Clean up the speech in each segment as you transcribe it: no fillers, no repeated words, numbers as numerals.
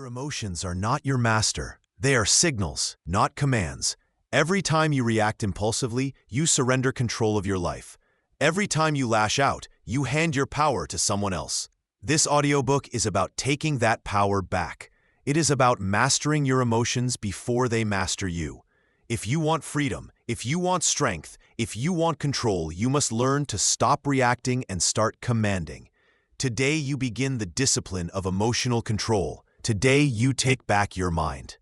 Your emotions are not your master. They are signals, not commands. Every time you react impulsively, you surrender control of your life. Every time you lash out, you hand your power to someone else. This audiobook is about taking that power back. It is about mastering your emotions before they master you. If you want freedom, if you want strength, if you want control, you must learn to stop reacting and start commanding. Today you begin the discipline of emotional control. Today you take back your mind.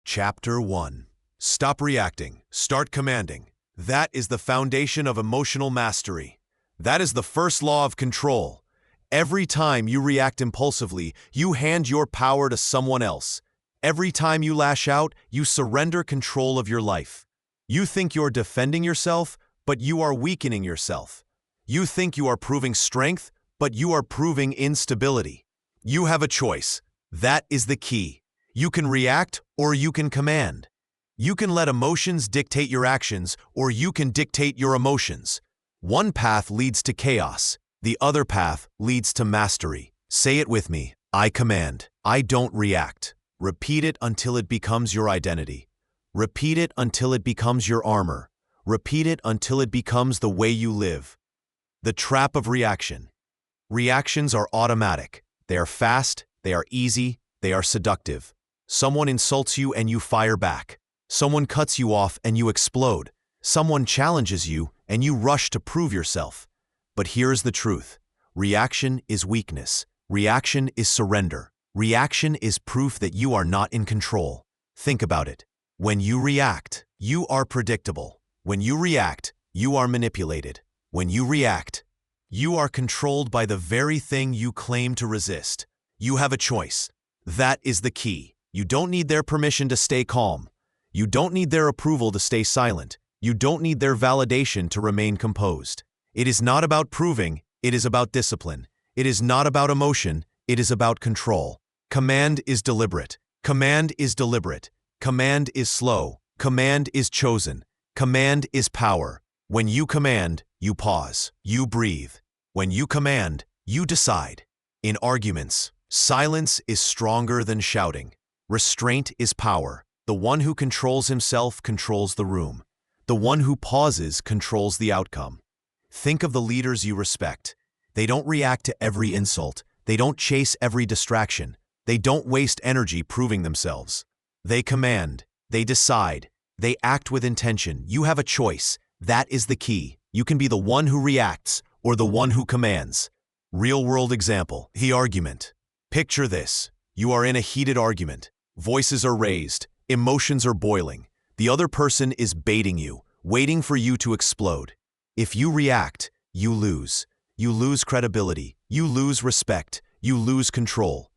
Chapter 1. Stop reacting. Start commanding. That is the foundation of emotional mastery. That is the first law of control. Every time you react impulsively, you hand your power to someone else. Every time you lash out, you surrender control of your life. You think you're defending yourself, but you are weakening yourself. You think you are proving strength, but you are proving instability. You have a choice. That is the key. You can react or you can command. You can let emotions dictate your actions or you can dictate your emotions. One path leads to chaos. The other path leads to mastery. Say it with me. I command. I don't react. Repeat it until it becomes your identity. Repeat it until it becomes your armor. Repeat it until it becomes the way you live. The trap of reaction. Reactions are automatic. They are fast, they are easy, they are seductive. Someone insults you and you fire back. Someone cuts you off and you explode. Someone challenges you and you rush to prove yourself. But here's the truth. Reaction is weakness. Reaction is surrender. Reaction is proof that you are not in control. Think about it. When you react, you are predictable. When you react, you are manipulated. When you react, you are controlled by the very thing you claim to resist. You have a choice. That is the key. You don't need their permission to stay calm. You don't need their approval to stay silent. You don't need their validation to remain composed. It is not about proving, it is about discipline. It is not about emotion, it is about control. Command is deliberate. Command is deliberate. Command is slow. Command is chosen. Command is power. When you command, you pause. You breathe. When you command, you decide. In arguments, silence is stronger than shouting. Restraint is power. The one who controls himself controls the room. The one who pauses controls the outcome. Think of the leaders you respect. They don't react to every insult. They don't chase every distraction. They don't waste energy proving themselves. They command. They decide. They act with intention. You have a choice. That is the key. You can be the one who reacts or the one who commands. Real-world example, the argument. Picture this. You are in a heated argument. Voices are raised. Emotions are boiling. The other person is baiting you, waiting for you to explode. If you react, you lose. You lose credibility. You lose respect. You lose control.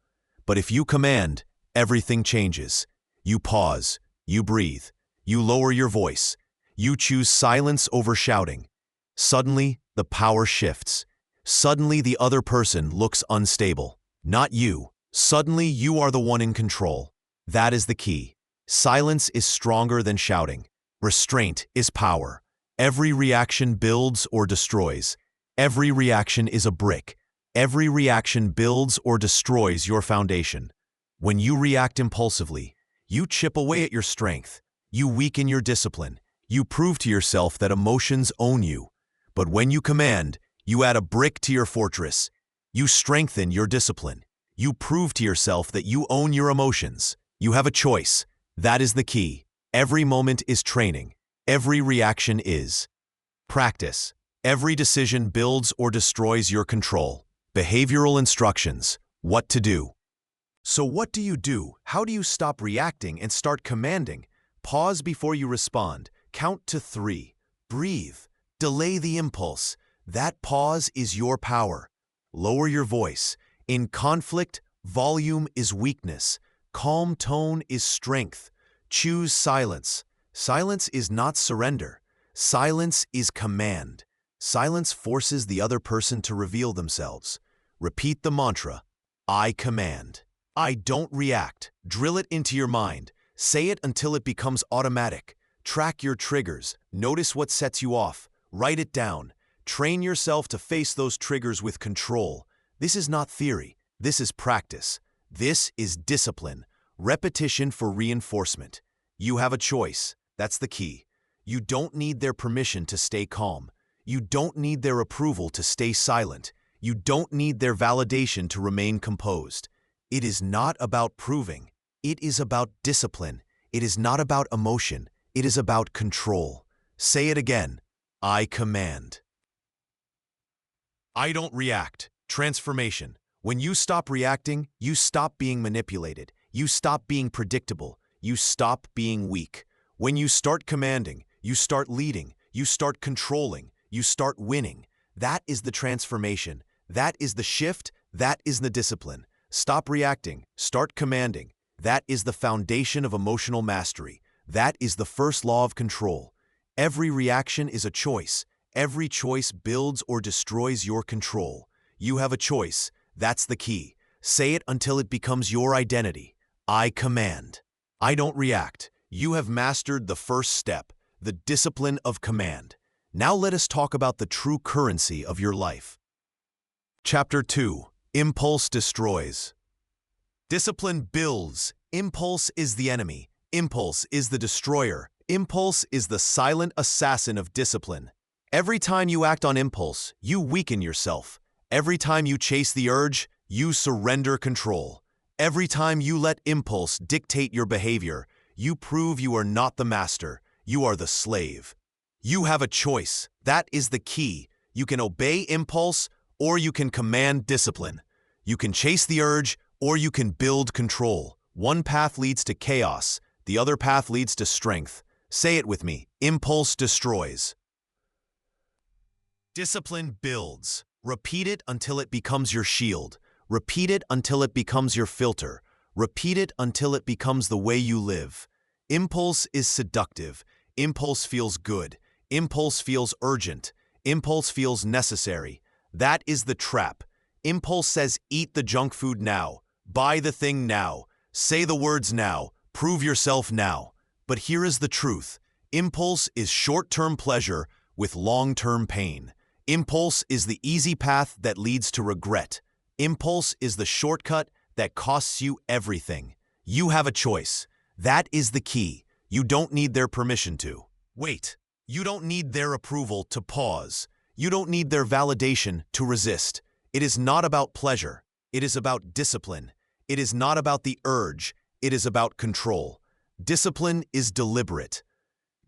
But if you command, everything changes. You pause. You breathe. You lower your voice. You choose silence over shouting. Suddenly, the power shifts. Suddenly, the other person looks unstable. Not you. Suddenly, you are the one in control. That is the key. Silence is stronger than shouting. Restraint is power. Every reaction builds or destroys. Every reaction is a brick. Every reaction builds or destroys your foundation. When you react impulsively, you chip away at your strength. You weaken your discipline. You prove to yourself that emotions own you. But when you command, you add a brick to your fortress. You strengthen your discipline. You prove to yourself that you own your emotions. You have a choice. That is the key. Every moment is training. Every reaction is practice. Every decision builds or destroys your control. Behavioral instructions. What to do. So what do you do? How do you stop reacting and start commanding? Pause before you respond. Count to 3. Breathe. Delay the impulse. That pause is your power. Lower your voice. In conflict, volume is weakness. Calm tone is strength. Choose silence. Silence is not surrender. Silence is command. Silence forces the other person to reveal themselves. Repeat the mantra, I command. I don't react. Drill it into your mind. Say it until it becomes automatic. Track your triggers. Notice what sets you off. Write it down. Train yourself to face those triggers with control. This is not theory. This is practice. This is discipline, repetition for reinforcement. You have a choice. That's the key. You don't need their permission to stay calm. You don't need their approval to stay silent. You don't need their validation to remain composed. It is not about proving. It is about discipline. It is not about emotion. It is about control. Say it again. I command. I don't react. Transformation. When you stop reacting, you stop being manipulated. You stop being predictable. You stop being weak. When you start commanding, you start leading. You start controlling. You start winning. That is the transformation. That is the shift. That is the discipline. Stop reacting. Start commanding. That is the foundation of emotional mastery. That is the first law of control. Every reaction is a choice. Every choice builds or destroys your control. You have a choice. That's the key. Say it until it becomes your identity. I command. I don't react. You have mastered the first step, the discipline of command. Now let us talk about the true currency of your life. Chapter 2. Impulse destroys. Discipline builds. Impulse is the enemy. Impulse is the destroyer. Impulse is the silent assassin of discipline. Every time you act on impulse, you weaken yourself. Every time you chase the urge, you surrender control. Every time you let impulse dictate your behavior, you prove you are not the master. You are the slave. You have a choice. That is the key. You can obey impulse, or you can command discipline. You can chase the urge, or you can build control. One path leads to chaos. The other path leads to strength. Say it with me. Impulse destroys. Discipline builds. Repeat it until it becomes your shield. Repeat it until it becomes your filter. Repeat it until it becomes the way you live. Impulse is seductive. Impulse feels good. Impulse feels urgent. Impulse feels necessary. That is the trap. Impulse says eat the junk food now. Buy the thing now. Say the words now. Prove yourself now. But here is the truth. Impulse is short-term pleasure with long-term pain. Impulse is the easy path that leads to regret. Impulse is the shortcut that costs you everything. You have a choice. That is the key. You don't need their permission to wait. You don't need their approval to pause. You don't need their validation to resist. It is not about pleasure. It is about discipline. It is not about the urge. It is about control. Discipline is deliberate.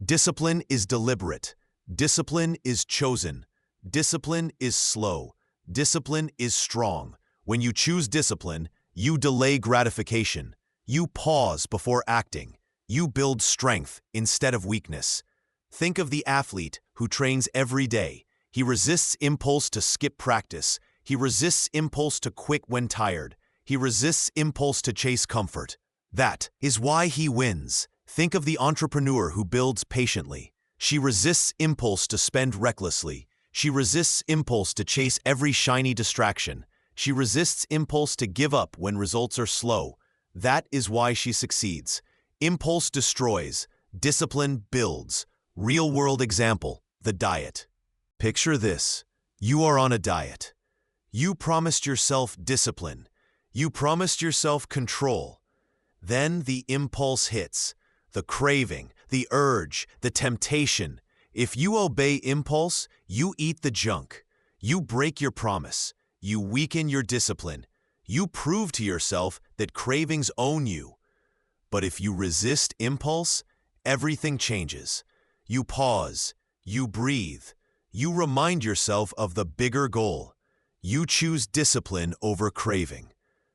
Discipline is deliberate. Discipline is chosen. Discipline is slow. Discipline is strong. When you choose discipline, you delay gratification. You pause before acting. You build strength instead of weakness. Think of the athlete who trains every day. He resists impulse to skip practice. He resists impulse to quit when tired. He resists impulse to chase comfort. That is why he wins. Think of the entrepreneur who builds patiently. She resists impulse to spend recklessly. She resists impulse to chase every shiny distraction. She resists impulse to give up when results are slow. That is why she succeeds. Impulse destroys. Discipline builds. Real-world example, the diet. Picture this. You are on a diet. You promised yourself discipline. You promised yourself control. Then the impulse hits. The craving, the urge, the temptation. If you obey impulse, you eat the junk. You break your promise. You weaken your discipline. You prove to yourself that cravings own you. But if you resist impulse, everything changes. You pause. You breathe. You remind yourself of the bigger goal. You choose discipline over craving.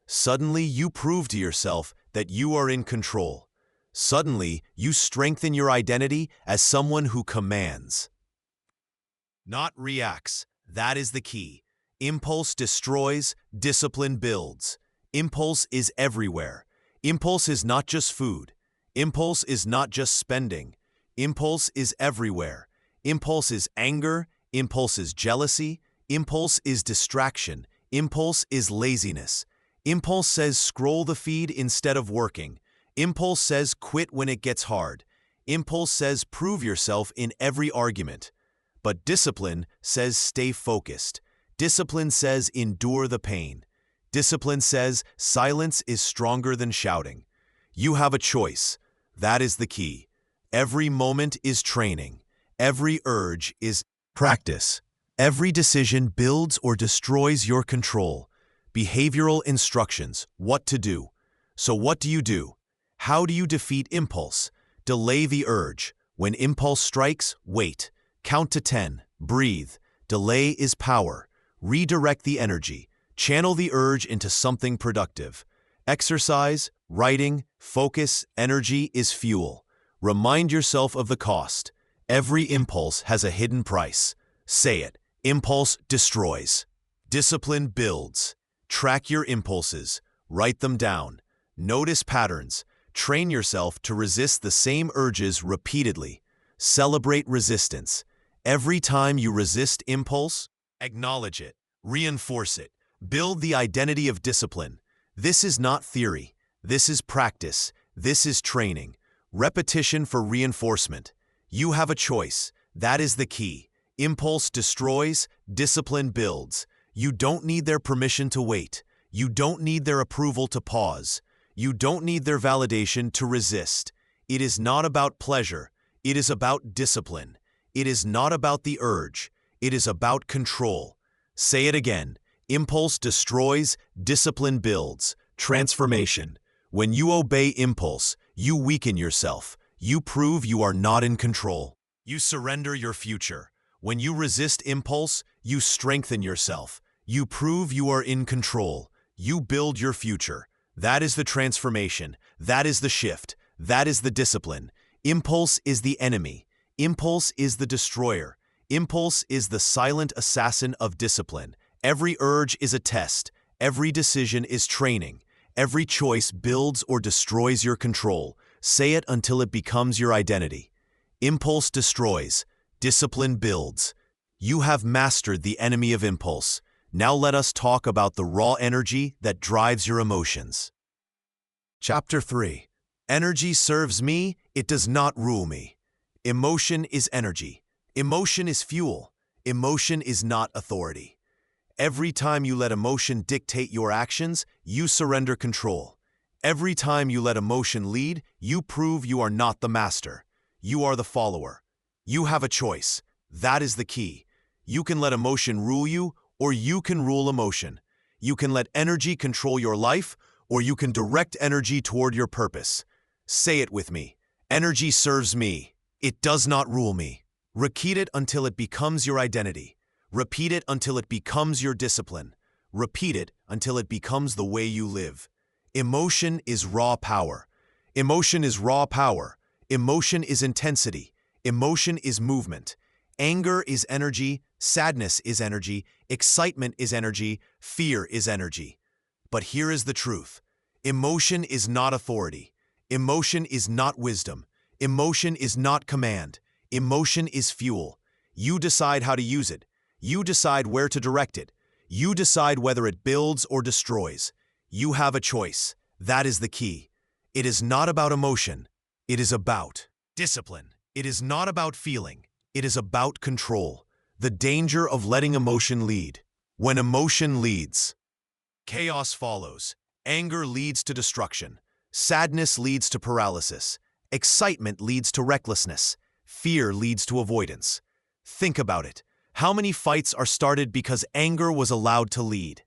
Suddenly, you prove to yourself that you are in control. Suddenly, you strengthen your identity as someone who commands, not reacts. That is the key. Impulse destroys, discipline builds. Impulse is everywhere. Impulse is not just food. Impulse is not just spending. Impulse is everywhere. Impulse is anger. Impulse is jealousy. Impulse is distraction. Impulse is laziness. Impulse says scroll the feed instead of working. Impulse says quit when it gets hard. Impulse says prove yourself in every argument. But discipline says stay focused. Discipline says endure the pain. Discipline says silence is stronger than shouting. You have a choice. That is the key. Every moment is training. Every urge is practice. Every decision builds or destroys your control. Behavioral instructions, what to do. So what do you do? How do you defeat impulse? Delay the urge. When impulse strikes, wait. Count to 10. Breathe. Delay is power. Redirect the energy. Channel the urge into something productive. Exercise, writing, focus, energy is fuel. Remind yourself of the cost. Every impulse has a hidden price. Say it. Impulse destroys. Discipline builds. Track your impulses. Write them down. Notice patterns. Train yourself to resist the same urges repeatedly. Celebrate resistance. Every time you resist impulse, acknowledge it. Reinforce it. Build the identity of discipline. This is not theory. This is practice. This is training. Repetition for reinforcement. You have a choice. That is the key. Impulse destroys, discipline builds. You don't need their permission to wait. You don't need their approval to pause. You don't need their validation to resist. It is not about pleasure. It is about discipline. It is not about the urge. It is about control. Say it again. Impulse destroys, discipline builds. Transformation. When you obey impulse, you weaken yourself. You prove you are not in control. You surrender your future. When you resist impulse, you strengthen yourself. You prove you are in control. You build your future. That is the transformation. That is the shift. That is the discipline. Impulse is the enemy. Impulse is the destroyer. Impulse is the silent assassin of discipline. Every urge is a test. Every decision is training. Every choice builds or destroys your control. Say it until it becomes your identity. Impulse destroys. Discipline builds. You have mastered the enemy of impulse. Now let us talk about the raw energy that drives your emotions. Chapter 3. Energy serves me, it does not rule me. Emotion is energy. Emotion is fuel. Emotion is not authority. Every time you let emotion dictate your actions, you surrender control. Every time you let emotion lead, you prove you are not the master. You are the follower. You have a choice. That is the key. You can let emotion rule you, or you can rule emotion. You can let energy control your life, or you can direct energy toward your purpose. Say it with me. Energy serves me. It does not rule me. Repeat it until it becomes your identity. Repeat it until it becomes your discipline. Repeat it until it becomes the way you live. Emotion is raw power. Emotion is raw power. Emotion is intensity. Emotion is movement. Anger is energy. Sadness is energy. Excitement is energy. Fear is energy. But here is the truth. Emotion is not authority. Emotion is not wisdom. Emotion is not command. Emotion is fuel. You decide how to use it. You decide where to direct it. You decide whether it builds or destroys. You have a choice. That is the key. It is not about emotion. It is about discipline. It is not about feeling. It is about control. The danger of letting emotion lead. When emotion leads, chaos follows. Anger leads to destruction. Sadness leads to paralysis. Excitement leads to recklessness. Fear leads to avoidance. Think about it. How many fights are started because anger was allowed to lead?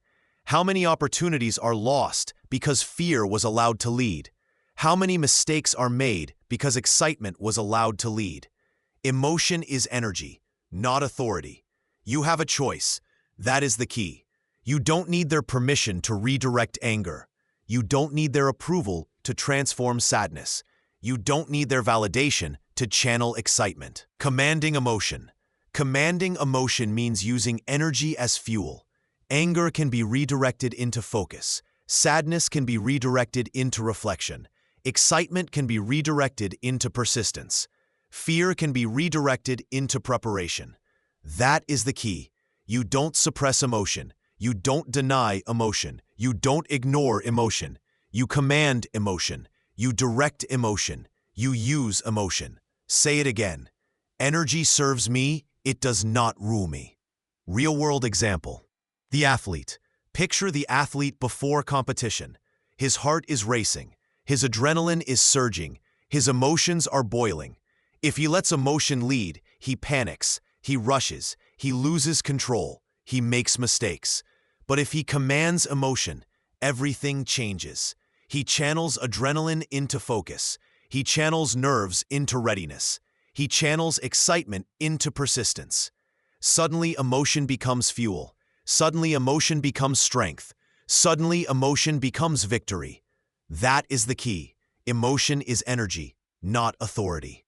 How many opportunities are lost because fear was allowed to lead? How many mistakes are made because excitement was allowed to lead? Emotion is energy, not authority. You have a choice. That is the key. You don't need their permission to redirect anger. You don't need their approval to transform sadness. You don't need their validation to channel excitement. Commanding emotion. Commanding emotion means using energy as fuel. Anger can be redirected into focus. Sadness can be redirected into reflection. Excitement can be redirected into persistence. Fear can be redirected into preparation. That is the key. You don't suppress emotion. You don't deny emotion. You don't ignore emotion. You command emotion. You direct emotion. You use emotion. Say it again. Energy serves me. It does not rule me. Real-world example. The athlete. Picture the athlete before competition. His heart is racing. His adrenaline is surging. His emotions are boiling. If he lets emotion lead, he panics, he rushes, he loses control, he makes mistakes. But if he commands emotion, everything changes. He channels adrenaline into focus. He channels nerves into readiness. He channels excitement into persistence. Suddenly, emotion becomes fuel. Suddenly, emotion becomes strength. Suddenly, emotion becomes victory. That is the key. Emotion is energy, not authority.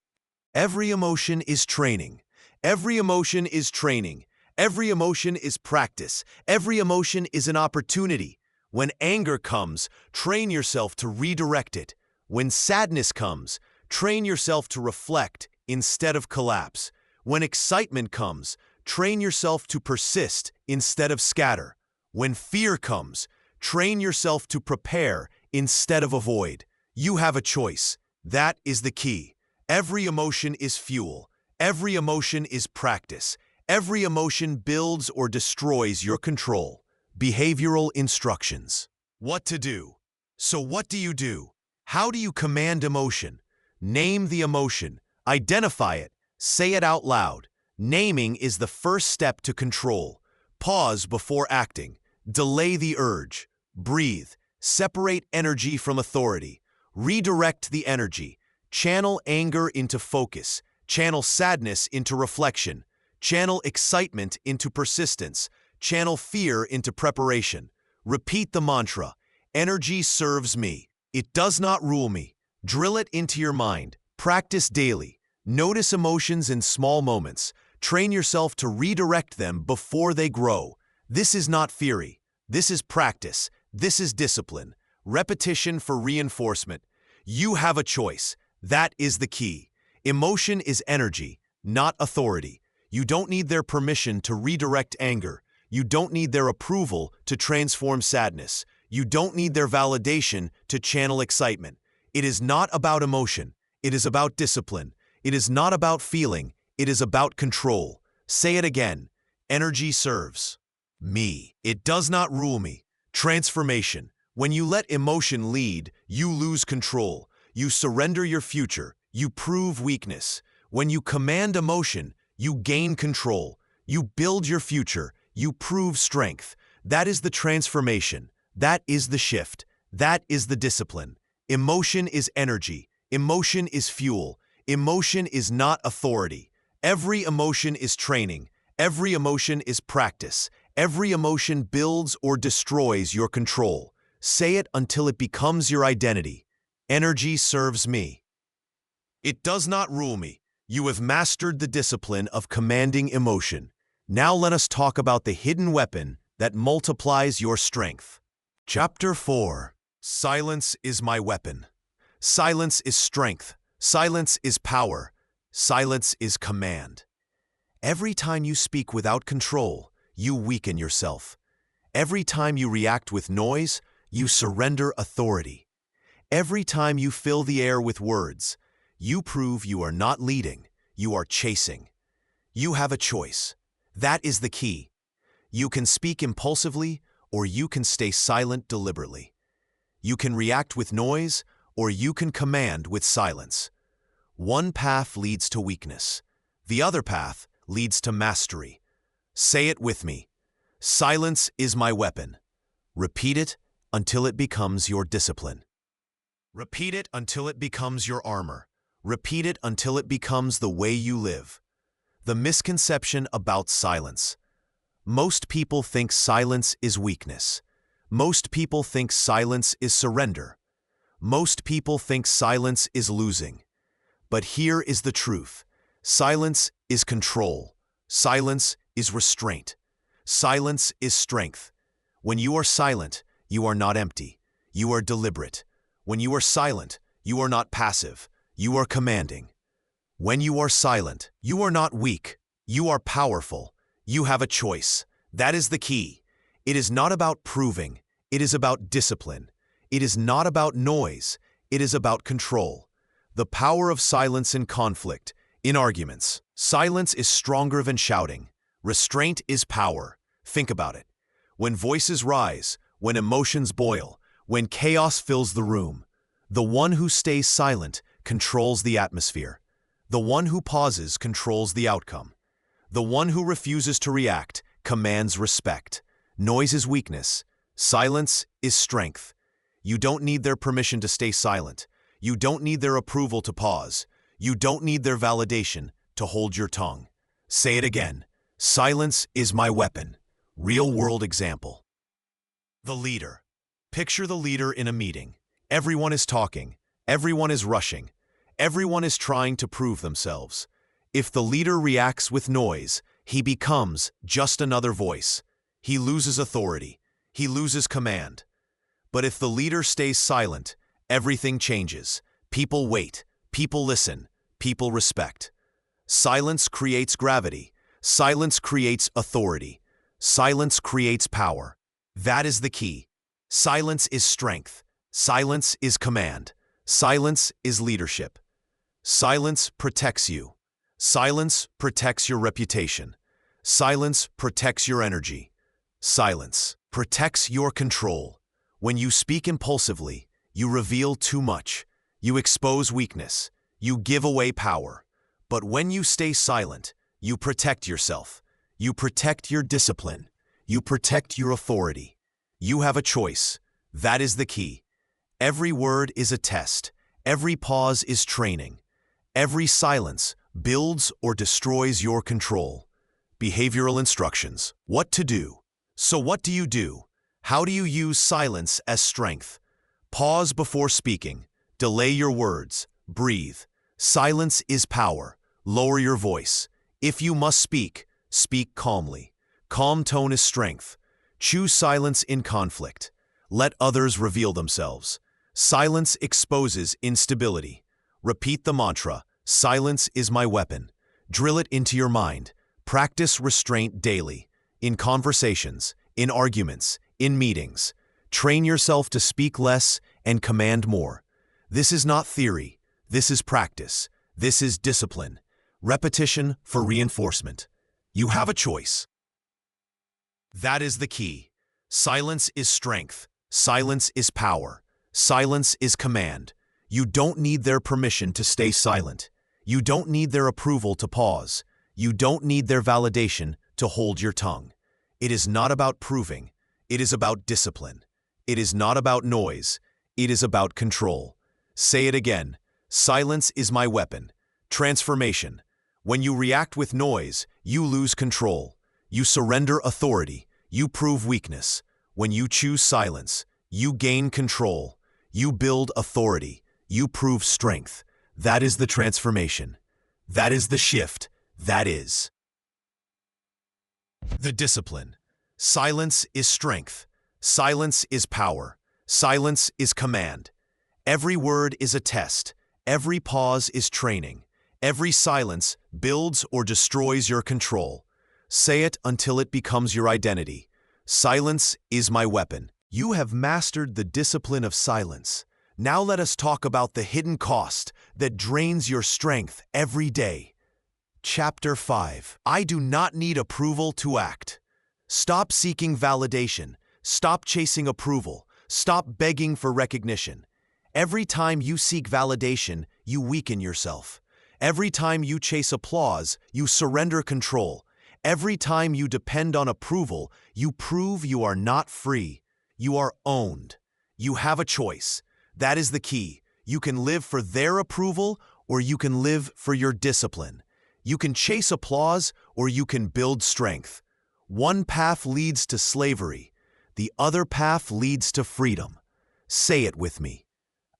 Every emotion is training. Every emotion is training. Every emotion is practice. Every emotion is an opportunity. When anger comes, train yourself to redirect it. When sadness comes, train yourself to reflect instead of collapse. When excitement comes, train yourself to persist instead of scatter. When fear comes, train yourself to prepare instead of avoid. You have a choice. That is the key. Every emotion is fuel. Every emotion is practice. Every emotion builds or destroys your control. Behavioral instructions. What to do. So what do you do? How do you command emotion? Name the emotion. Identify it. Say it out loud. Naming is the first step to control. Pause before acting. Delay the urge. Breathe. Separate energy from authority. Redirect the energy. Channel anger into focus. Channel sadness into reflection. Channel excitement into persistence. Channel fear into preparation. Repeat the mantra. Energy serves me. It does not rule me. Drill it into your mind. Practice daily. Notice emotions in small moments. Train yourself to redirect them before they grow. This is not theory. This is practice. This is discipline. Repetition for reinforcement. You have a choice. That is the key. Emotion is energy, not authority. You don't need their permission to redirect anger. You don't need their approval to transform sadness. You don't need their validation to channel excitement. It is not about emotion. It is about discipline. It is not about feeling. It is about control. Say it again. Energy serves me. It does not rule me. Transformation. When you let emotion lead, you lose control. You surrender your future. You prove weakness. When you command emotion, you gain control. You build your future. You prove strength. That is the transformation. That is the shift. That is the discipline. Emotion is energy. Emotion is fuel. Emotion is not authority. Every emotion is training. Every emotion is practice. Every emotion builds or destroys your control. Say it until it becomes your identity. Energy serves me. It does not rule me. You have mastered the discipline of commanding emotion. Now let us talk about the hidden weapon that multiplies your strength. Chapter 4. Silence is my weapon. Silence is strength. Silence is power. Silence is command. Every time you speak without control, you weaken yourself. Every time you react with noise, you surrender authority. Every time you fill the air with words, you prove you are not leading, you are chasing. You have a choice. That is the key. You can speak impulsively, or you can stay silent deliberately. You can react with noise, or you can command with silence. One path leads to weakness. The other path leads to mastery. Say it with me. Silence is my weapon. Repeat it until it becomes your discipline. Repeat it until it becomes your armor. Repeat it until it becomes the way you live. The misconception about silence. Most people think silence is weakness. Most people think silence is surrender. Most people think silence is losing. But here is the truth. Silence is control. Silence is restraint. Silence is strength. When you are silent, you are not empty. You are deliberate. When you are silent, you are not passive. You are commanding. When you are silent, you are not weak. You are powerful. You have a choice. That is the key. It is not about proving. It is about discipline. It is not about noise. It is about control. The power of silence in conflict, in arguments. Silence is stronger than shouting. Restraint is power. Think about it. when voices rise, when emotions boil, when chaos fills the room. The one who stays silent controls the atmosphere. The one who pauses controls the outcome. The one who refuses to react commands respect. Noise is weakness. Silence is strength. You don't need their permission to stay silent. You don't need their approval to pause. You don't need their validation to hold your tongue. Say it again. Silence is my weapon. Real-world example. The leader. Picture the leader in a meeting. Everyone is talking. Everyone is rushing. Everyone is trying to prove themselves. If the leader reacts with noise, he becomes just another voice. He loses authority. He loses command. But if the leader stays silent, everything changes. People wait. People listen. People respect. Silence creates gravity. Silence creates authority. Silence creates power. That is the key. Silence is strength. Silence is command. Silence is leadership. Silence protects you. Silence protects your reputation. Silence protects your energy. Silence protects your control. When you speak impulsively, you reveal too much. You expose weakness. You give away power. But when you stay silent, you protect yourself. You protect your discipline. You protect your authority. You have a choice. That is the key. Every word is a test. Every pause is training. Every silence builds or destroys your control. Behavioral instructions. What to do. So what do you do? How do you use silence as strength? Pause before speaking. Delay your words. Breathe. Silence is power. Lower your voice. If you must speak, speak calmly. Calm tone is strength. Choose silence in conflict. Let others reveal themselves. Silence exposes instability. Repeat the mantra, silence is my weapon. Drill it into your mind. Practice restraint daily. In conversations, in arguments, in meetings. Train yourself to speak less and command more. This is not theory. This is practice. This is discipline. Repetition for reinforcement. You have a choice. That is the key. Silence is strength. Silence is power. Silence is command. You don't need their permission to stay silent. You don't need their approval to pause. You don't need their validation to hold your tongue. It is not about proving. It is about discipline. It is not about noise. It is about control. Say it again. Silence is my weapon. Transformation. When you react with noise, you lose control. You surrender authority. You prove weakness. When you choose silence, you gain control. You build authority. You prove strength. That is the transformation. That is the shift. That is the discipline. Silence is strength. Silence is power. Silence is command. Every word is a test. Every pause is training. Every silence builds or destroys your control. Say it until it becomes your identity. Silence is my weapon. You have mastered the discipline of silence. Now let us talk about the hidden cost that drains your strength every day. Chapter 5. I do not need approval to act. Stop seeking validation. Stop chasing approval. Stop begging for recognition. Every time you seek validation, you weaken yourself. Every time you chase applause, you surrender control. Every time you depend on approval, you prove you are not free. You are owned. You have a choice. That is the key. You can live for their approval, or you can live for your discipline. You can chase applause, or you can build strength. One path leads to slavery. The other path leads to freedom. Say it with me.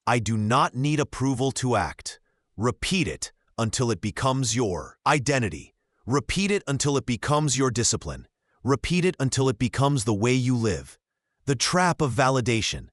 I do not need approval to act. Repeat it until it becomes your identity. Repeat it until it becomes your discipline. Repeat it until it becomes the way you live. The trap of validation.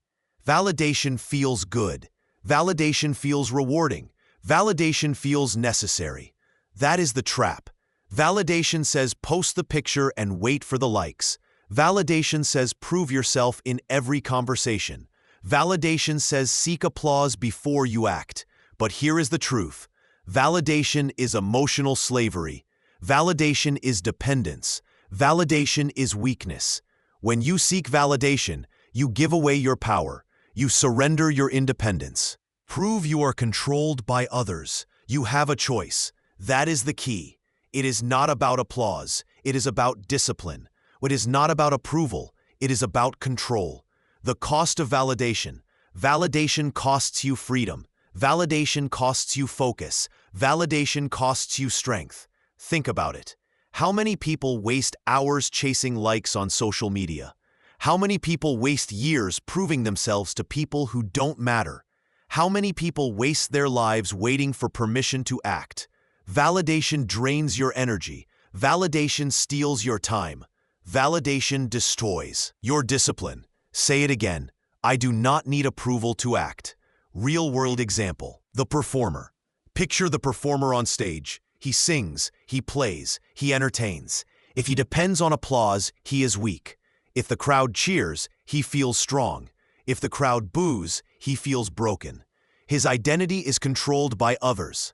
Validation feels good. Validation feels rewarding. Validation feels necessary. That is the trap. Validation says post the picture and wait for the likes. Validation says prove yourself in every conversation. Validation says seek applause before you act. But here is the truth. Validation is emotional slavery. Validation is dependence. Validation is weakness. When you seek validation, you give away your power. You surrender your independence. Prove you are controlled by others. You have a choice. That is the key. It is not about applause. It is about discipline. It is not about approval. It is about control. The cost of validation. Validation costs you freedom. Validation costs you focus. Validation costs you strength. Think about it. How many people waste hours chasing likes on social media? How many people waste years proving themselves to people who don't matter? How many people waste their lives waiting for permission to act? Validation drains your energy. Validation steals your time. Validation destroys your discipline. Say it again. I do not need approval to act. Real-world example. The performer. Picture the performer on stage. He sings, he plays, he entertains. If he depends on applause, he is weak. If the crowd cheers, he feels strong. If the crowd boos, he feels broken. His identity is controlled by others.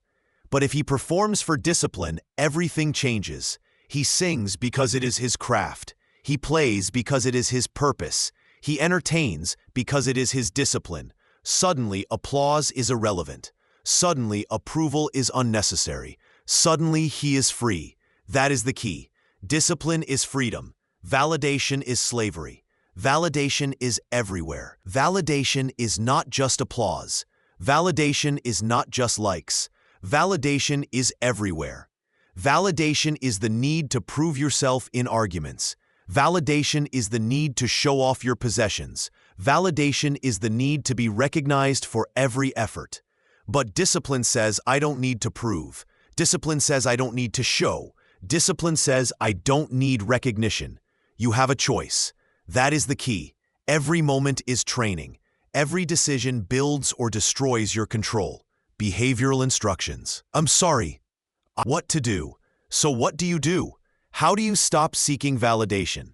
But if he performs for discipline, everything changes. He sings because it is his craft. He plays because it is his purpose. He entertains because it is his discipline. Suddenly, applause is irrelevant. Suddenly, approval is unnecessary. Suddenly, he is free. That is the key. Discipline is freedom. Validation is slavery. Validation is everywhere. Validation is not just applause. Validation is not just likes. Validation is everywhere. Validation is the need to prove yourself in arguments. Validation is the need to show off your possessions. Validation is the need to be recognized for every effort. But discipline says, I don't need to prove. Discipline says, I don't need to show. Discipline says, I don't need recognition. You have a choice. That is the key. Every moment is training. Every decision builds or destroys your control. Behavioral instructions. I'm sorry. What to do. So what do you do? How do you stop seeking validation?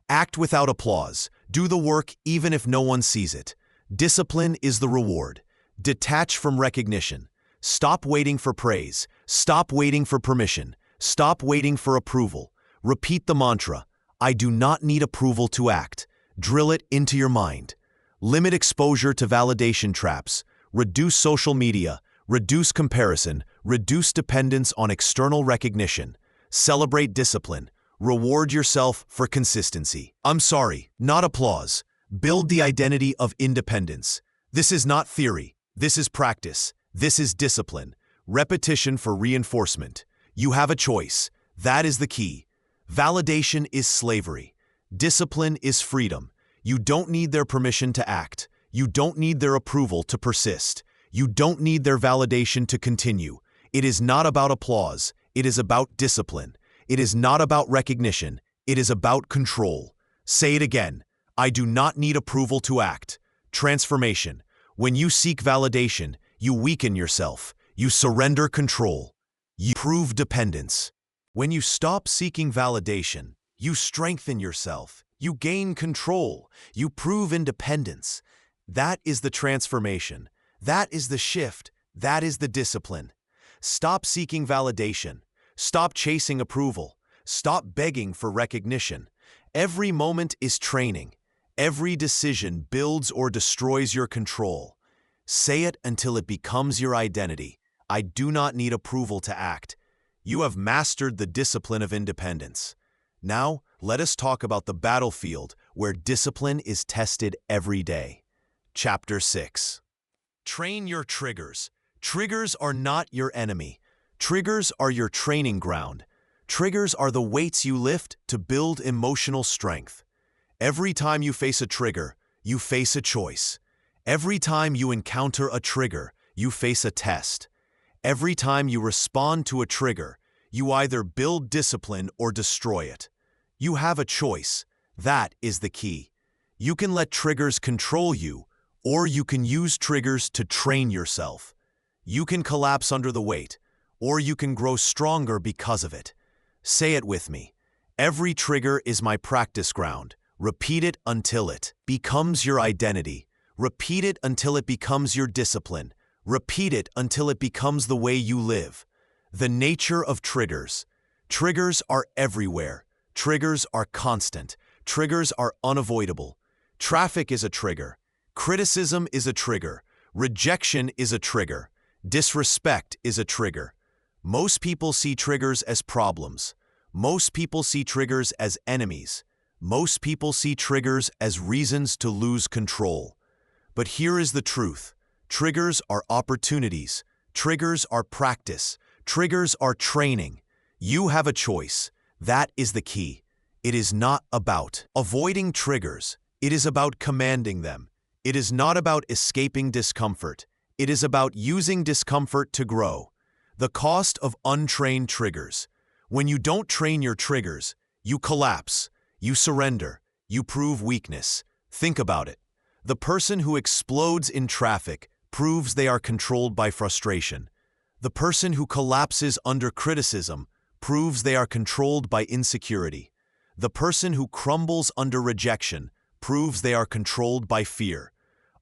Act without applause. Do the work even if no one sees it. Discipline is the reward. Detach from recognition. Stop waiting for praise. Stop waiting for permission. Stop waiting for approval. Repeat the mantra, I do not need approval to act. Drill it into your mind. Limit exposure to validation traps. Reduce social media. Reduce comparison. Reduce dependence on external recognition. Celebrate discipline. Reward yourself for consistency. I'm sorry, not applause. Build the identity of independence. This is not theory. This is practice. This is discipline. Repetition for reinforcement. You have a choice. That is the key. Validation is slavery. Discipline is freedom. You don't need their permission to act. You don't need their approval to persist. You don't need their validation to continue. It is not about applause. It is about discipline. It is not about recognition. It is about control. Say it again. I do not need approval to act. Transformation. When you seek validation, you weaken yourself. You surrender control. You prove dependence. When you stop seeking validation, you strengthen yourself. You gain control. You prove independence. That is the transformation. That is the shift. That is the discipline. Stop seeking validation. Stop chasing approval. Stop begging for recognition. Every moment is training. Every decision builds or destroys your control. Say it until it becomes your identity. I do not need approval to act. You have mastered the discipline of independence. Now, let us talk about the battlefield where discipline is tested every day. Chapter 6. Train your triggers. Triggers are not your enemy. Triggers are your training ground. Triggers are the weights you lift to build emotional strength. Every time you face a trigger, you face a choice. Every time you encounter a trigger, you face a test. Every time you respond to a trigger, you either build discipline or destroy it. You have a choice. That is the key. You can let triggers control you, or you can use triggers to train yourself. You can collapse under the weight, or you can grow stronger because of it. Say it with me. Every trigger is my practice ground. Repeat it until it becomes your identity. Repeat it until it becomes your discipline. Repeat it until it becomes the way you live. The nature of triggers. Triggers are everywhere. Triggers are constant. Triggers are unavoidable. Traffic is a trigger. Criticism is a trigger. Rejection is a trigger. Disrespect is a trigger. Most people see triggers as problems. Most people see triggers as enemies. Most people see triggers as reasons to lose control. But here is the truth. Triggers are opportunities. Triggers are practice. Triggers are training. You have a choice. That is the key. It is not about avoiding triggers. It is about commanding them. It is not about escaping discomfort. It is about using discomfort to grow. The cost of untrained triggers. When you don't train your triggers, you collapse, you surrender, you prove weakness. Think about it. The person who explodes in traffic proves they are controlled by frustration. The person who collapses under criticism proves they are controlled by insecurity. The person who crumbles under rejection proves they are controlled by fear.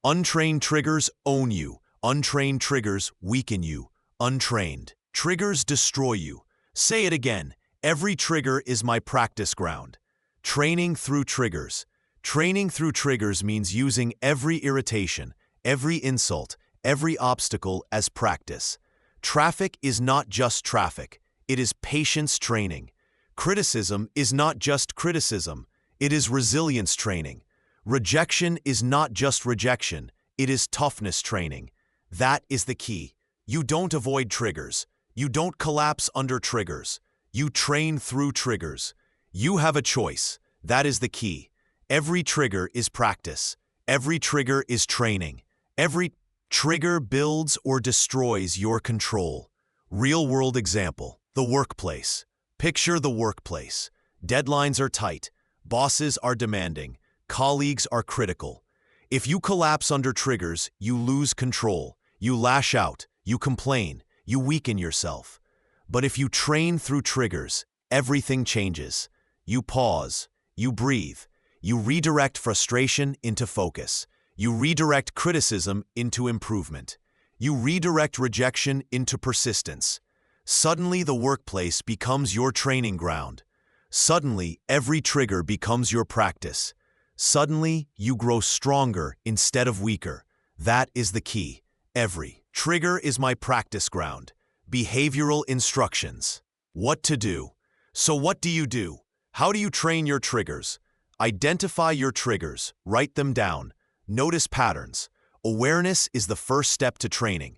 Untrained triggers own you. Untrained triggers weaken you. Untrained triggers destroy you. Say it again. Every trigger is my practice ground. Training through triggers. Training through triggers means using every irritation, every insult, every obstacle as practice. Traffic is not just traffic. It is patience training. Criticism is not just criticism. It is resilience training. Rejection is not just rejection. It is toughness training. That is the key. You don't avoid triggers. You don't collapse under triggers. You train through triggers. You have a choice. That is the key. Every trigger is practice. Every trigger is training. Every trigger builds or destroys your control. Real-world example, the workplace. Picture the workplace. Deadlines are tight. Bosses are demanding. Colleagues are critical. If you collapse under triggers, you lose control. You lash out. You complain. You weaken yourself. But if you train through triggers, everything changes. You pause. You breathe. You redirect frustration into focus. You redirect criticism into improvement. You redirect rejection into persistence. Suddenly, the workplace becomes your training ground. Suddenly, every trigger becomes your practice. Suddenly, you grow stronger instead of weaker. That is the key. Every trigger is my practice ground. Behavioral instructions. What to do. So what do you do? How do you train your triggers? Identify your triggers. Write them down. Notice patterns. Awareness is the first step to training.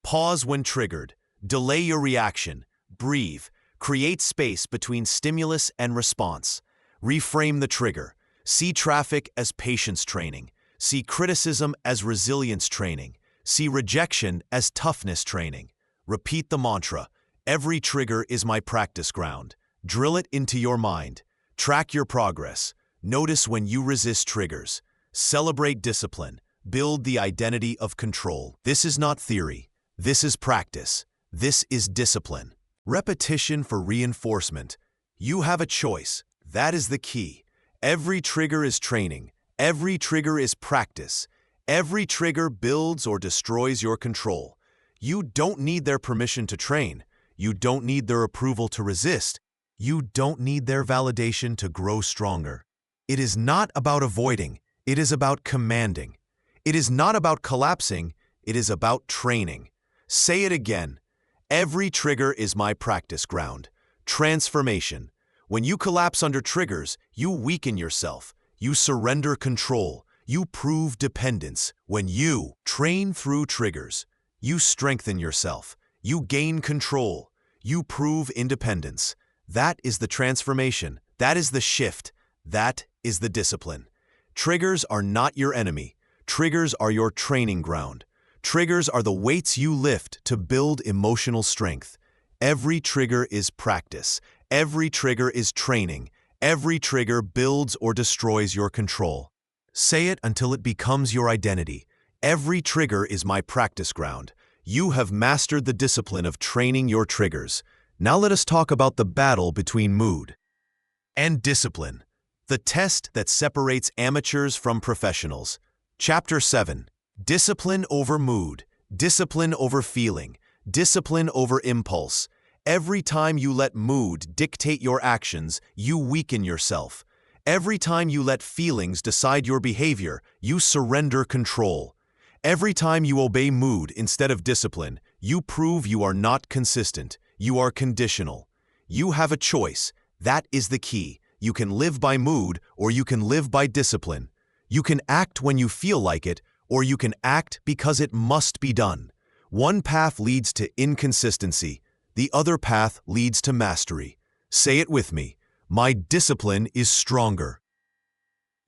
Pause when triggered. Delay your reaction. Breathe. Create space between stimulus and response. Reframe the trigger. See traffic as patience training. See criticism as resilience training. See rejection as toughness training. Repeat the mantra. Every trigger is my practice ground. Drill it into your mind. Track your progress. Notice when you resist triggers. Celebrate discipline. Build the identity of control. This is not theory. This is practice. This is discipline. Repetition for reinforcement. You have a choice. That is the key. Every trigger is training. Every trigger is practice. Every trigger builds or destroys your control. You don't need their permission to train. You don't need their approval to resist. You don't need their validation to grow stronger. It is not about avoiding. It is about commanding. It is not about collapsing. It is about training. Say it again. Every trigger is my practice ground. Transformation. When you collapse under triggers, you weaken yourself. You surrender control. You prove dependence. When you train through triggers, you strengthen yourself. You gain control. You prove independence. That is the transformation. That is the shift. That is the discipline. Triggers are not your enemy. Triggers are your training ground. Triggers are the weights you lift to build emotional strength. Every trigger is practice. Every trigger is training. Every trigger builds or destroys your control. Say it until it becomes your identity. Every trigger is my practice ground. You have mastered the discipline of training your triggers. Now let us talk about the battle between mood and discipline. The test that separates amateurs from professionals. Chapter 7. Discipline over mood. Discipline over feeling. Discipline over impulse. Every time you let mood dictate your actions, you weaken yourself. Every time you let feelings decide your behavior, you surrender control. Every time you obey mood instead of discipline, you prove you are not consistent. You are conditional. You have a choice. That is the key. You can live by mood or you can live by discipline. You can act when you feel like it or you can act because it must be done. One path leads to inconsistency. The other path leads to mastery. Say it with me. My discipline is stronger.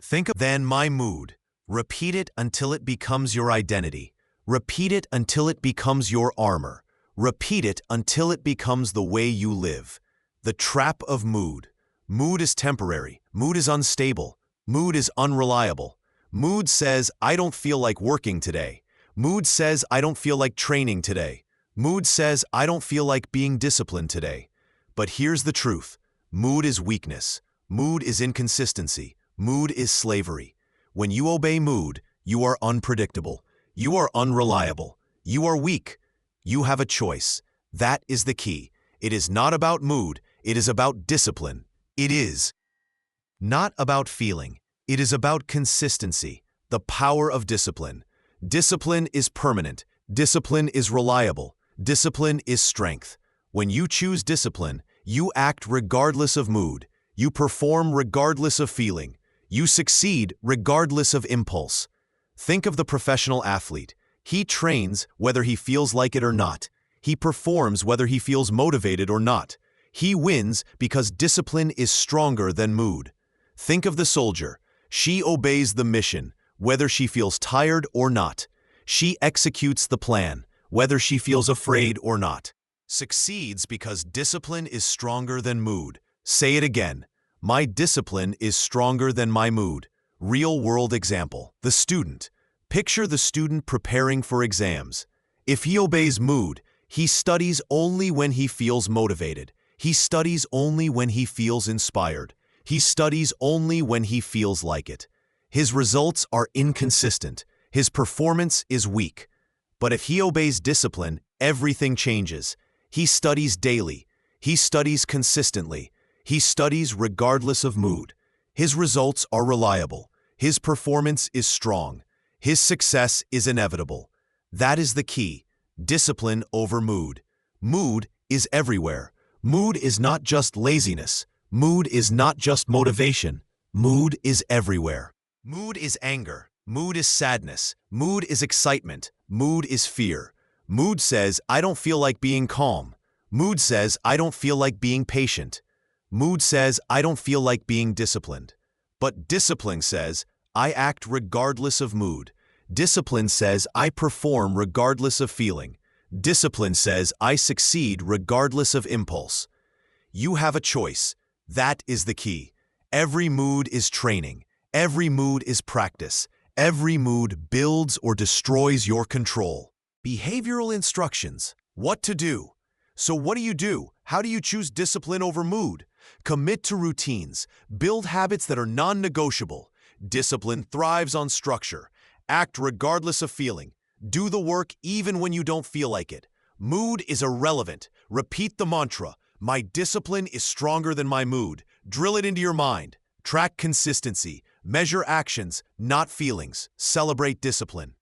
Think of then my mood. Repeat it until it becomes your identity. Repeat it until it becomes your armor. Repeat it until it becomes the way you live. The trap of mood. Mood is temporary. Mood is unstable. Mood is unreliable. Mood says, I don't feel like working today. Mood says, I don't feel like training today. Mood says, I don't feel like being disciplined today. But here's the truth. Mood is weakness. Mood is inconsistency. Mood is slavery. When you obey mood, you are unpredictable. You are unreliable. You are weak. You have a choice. That is the key. It is not about mood. It is about discipline. It is not about feeling. It is about consistency, the power of discipline. Discipline is permanent. Discipline is reliable. Discipline is strength. When you choose discipline, you act regardless of mood. You perform regardless of feeling. You succeed regardless of impulse. Think of the professional athlete. He trains whether he feels like it or not. He performs whether he feels motivated or not. He wins because discipline is stronger than mood. Think of the soldier. She obeys the mission, whether she feels tired or not. She executes the plan, whether she feels afraid or not. Succeeds because discipline is stronger than mood. Say it again. My discipline is stronger than my mood. Real-world example. The student. Picture the student preparing for exams. If he obeys mood, he studies only when he feels motivated. He studies only when he feels inspired. He studies only when he feels like it. His results are inconsistent. His performance is weak. But if he obeys discipline, everything changes. He studies daily. He studies consistently. He studies regardless of mood. His results are reliable. His performance is strong. His success is inevitable. That is the key. Discipline over mood. Mood is everywhere. Mood is not just laziness. Mood is not just motivation. Mood is everywhere. Mood is anger. Mood is sadness. Mood is excitement. Mood is fear. Mood says, I don't feel like being calm. Mood says, I don't feel like being patient. Mood says, I don't feel like being disciplined. But discipline says, I act regardless of mood. Discipline says, I perform regardless of feeling. Discipline says, I succeed regardless of impulse. You have a choice. That is the key. Every mood is training. Every mood is practice. Every mood builds or destroys your control. Behavioral instructions. What to do. So what do? How do you choose discipline over mood? Commit to routines. Build habits that are non-negotiable. Discipline thrives on structure. Act regardless of feeling. Do the work even when you don't feel like it. Mood is irrelevant. Repeat the mantra. My discipline is stronger than my mood. Drill it into your mind. Track consistency. Measure actions, not feelings. Celebrate discipline.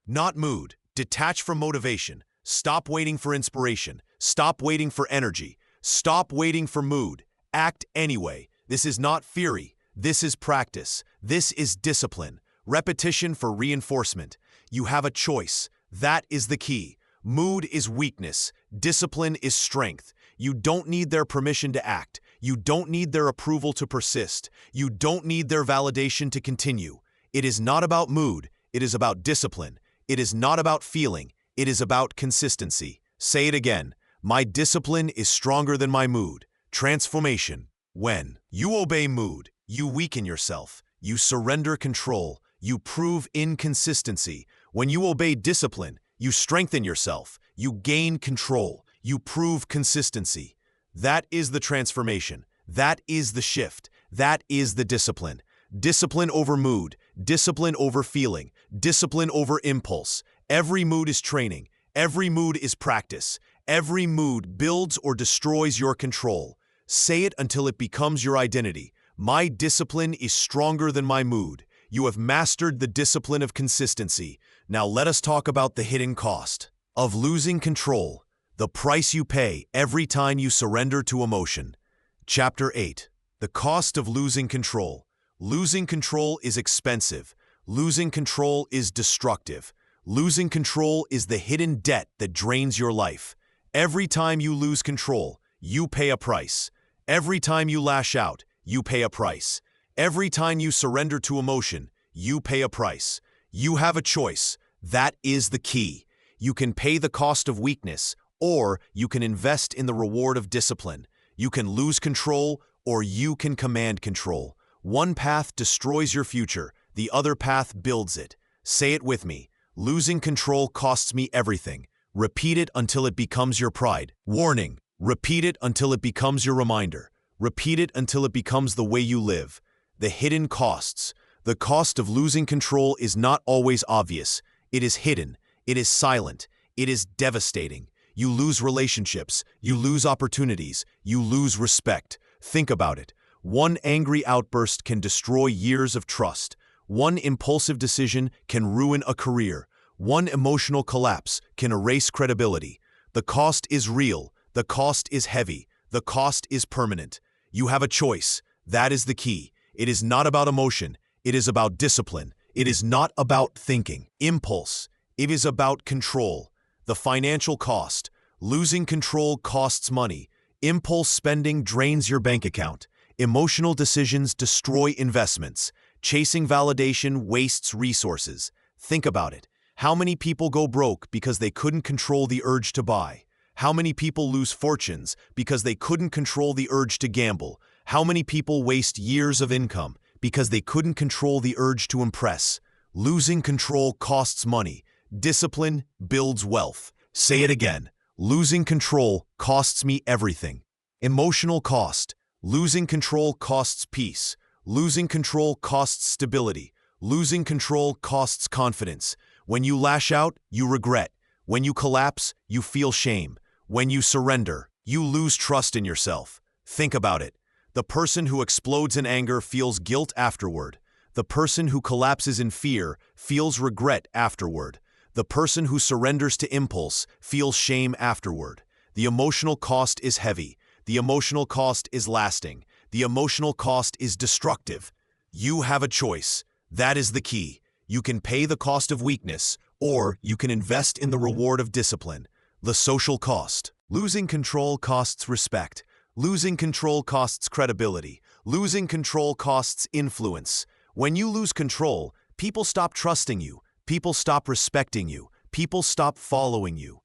Not mood. Detach from motivation. Stop waiting for inspiration. Stop waiting for energy. Stop waiting for mood. Act anyway. This is not theory. This is practice. This is discipline. Repetition for reinforcement. You have a choice. That is the key. Mood is weakness. Discipline is strength. You don't need their permission to act. You don't need their approval to persist. You don't need their validation to continue. It is not about mood. It is about discipline. It is not about feeling. It is about consistency. Say it again. My discipline is stronger than my mood. Transformation. When you obey mood, you weaken yourself. You surrender control. You prove inconsistency. When you obey discipline, you strengthen yourself. You gain control. You prove consistency. That is the transformation. That is the shift. That is the discipline. Discipline over mood. Discipline over feeling. Discipline over impulse. Every mood is training. Every mood is practice. Every mood builds or destroys your control. Say it until it becomes your identity. My discipline is stronger than my mood. You have mastered the discipline of consistency. Now let us talk about the hidden cost of losing control, the price you pay every time you surrender to emotion. Chapter 8. The cost of losing control. Losing control is expensive. Losing control is destructive. Losing control is the hidden debt that drains your life. Every time you lose control, you pay a price. Every time you lash out, you pay a price. Every time you surrender to emotion, you pay a price. You have a choice. That is the key. You can pay the cost of weakness, or you can invest in the reward of discipline. You can lose control, or you can command control. One path destroys your future, the other path builds it. Say it with me. Losing control costs me everything. Repeat it until it becomes your pride. Warning. Repeat it until it becomes your reminder. Repeat it until it becomes the way you live. The hidden costs. The cost of losing control is not always obvious. It is hidden. It is silent. It is devastating. You lose relationships. You lose opportunities. You lose respect. Think about it. One angry outburst can destroy years of trust. One impulsive decision can ruin a career. One emotional collapse can erase credibility. The cost is real. The cost is heavy. The cost is permanent. You have a choice. That is the key. It is not about emotion. It is about discipline. It is not about thinking. Impulse. It is about control. The financial cost. Losing control costs money. Impulse spending drains your bank account. Emotional decisions destroy investments. Chasing validation wastes resources. Think about it. How many people go broke because they couldn't control the urge to buy? How many people lose fortunes because they couldn't control the urge to gamble? How many people waste years of income because they couldn't control the urge to impress? Losing control costs money. Discipline builds wealth. Say it again. Losing control costs me everything. Emotional cost. Losing control costs peace. Losing control costs stability. Losing control costs confidence. When you lash out, you regret. When you collapse, you feel shame. When you surrender, you lose trust in yourself. Think about it. The person who explodes in anger feels guilt afterward. The person who collapses in fear feels regret afterward. The person who surrenders to impulse feels shame afterward. The emotional cost is heavy. The emotional cost is lasting. The emotional cost is destructive. You have a choice. That is the key. You can pay the cost of weakness, or you can invest in the reward of discipline. The social cost. Losing control costs respect. Losing control costs credibility. Losing control costs influence. When you lose control, people stop trusting you. People stop respecting you. People stop following you.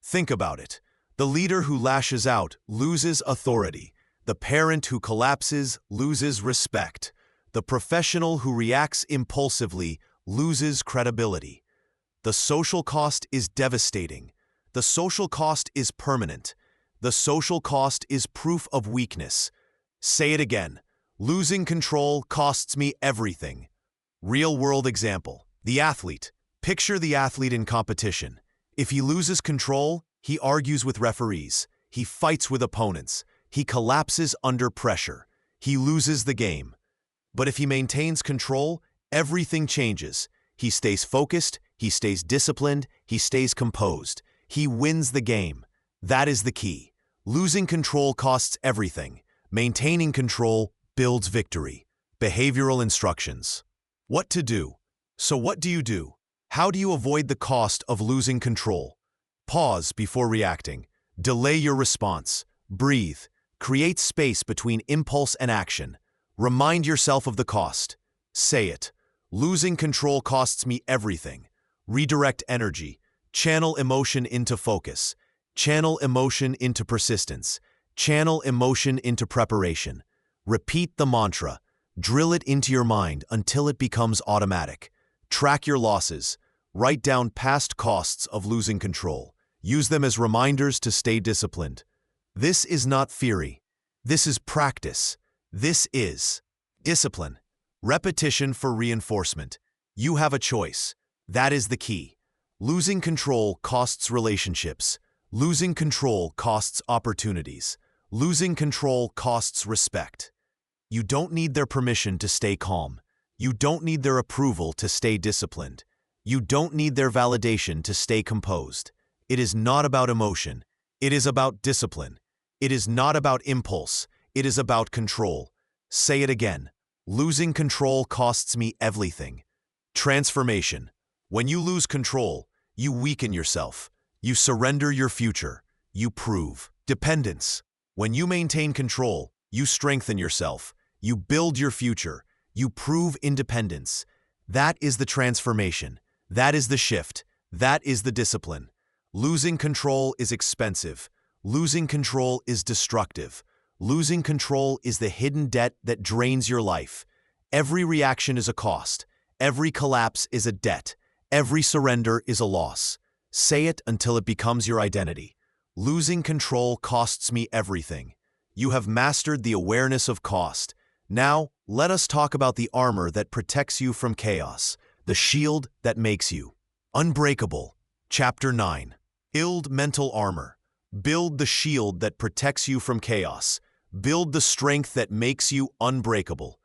Think about it. The leader who lashes out loses authority. The parent who collapses loses respect. The professional who reacts impulsively loses credibility. The social cost is devastating. The social cost is permanent. The social cost is proof of weakness. Say it again. Losing control costs me everything. Real-world example. The athlete. Picture the athlete in competition. If he loses control, he argues with referees. He fights with opponents. He collapses under pressure. He loses the game. But if he maintains control, everything changes. He stays focused, he stays disciplined, he stays composed. He wins the game. That is the key. Losing control costs everything. Maintaining control builds victory. Behavioral instructions. What to do. So what do you do? How do you avoid the cost of losing control? Pause before reacting. Delay your response. Breathe. Create space between impulse and action. Remind yourself of the cost. Say it. Losing control costs me everything. Redirect energy. Channel emotion into focus. Channel emotion into persistence. Channel emotion into preparation. Repeat the mantra. Drill it into your mind until it becomes automatic. Track your losses. Write down past costs of losing control. Use them as reminders to stay disciplined. This is not theory. This is practice. This is discipline. Repetition for reinforcement. You have a choice. That is the key. Losing control costs relationships. Losing control costs opportunities. Losing control costs respect. You don't need their permission to stay calm. You don't need their approval to stay disciplined. You don't need their validation to stay composed. It is not about emotion. It is about discipline. It is not about impulse. It is about control. Say it again. Losing control costs me everything. Transformation. When you lose control, you weaken yourself. You surrender your future. You prove. Dependence. When you maintain control, you strengthen yourself. You build your future. You prove independence. That is the transformation. That is the shift. That is the discipline. Losing control is expensive. Losing control is destructive. Losing control is the hidden debt that drains your life. Every reaction is a cost. Every collapse is a debt. Every surrender is a loss. Say it until it becomes your identity. Losing control costs me everything. You have mastered the awareness of cost. Now, let us talk about the armor that protects you from chaos, the shield that makes you unbreakable. Chapter 9. Build mental armor. Build the shield that protects you from chaos. Build the strength that makes you unbreakable.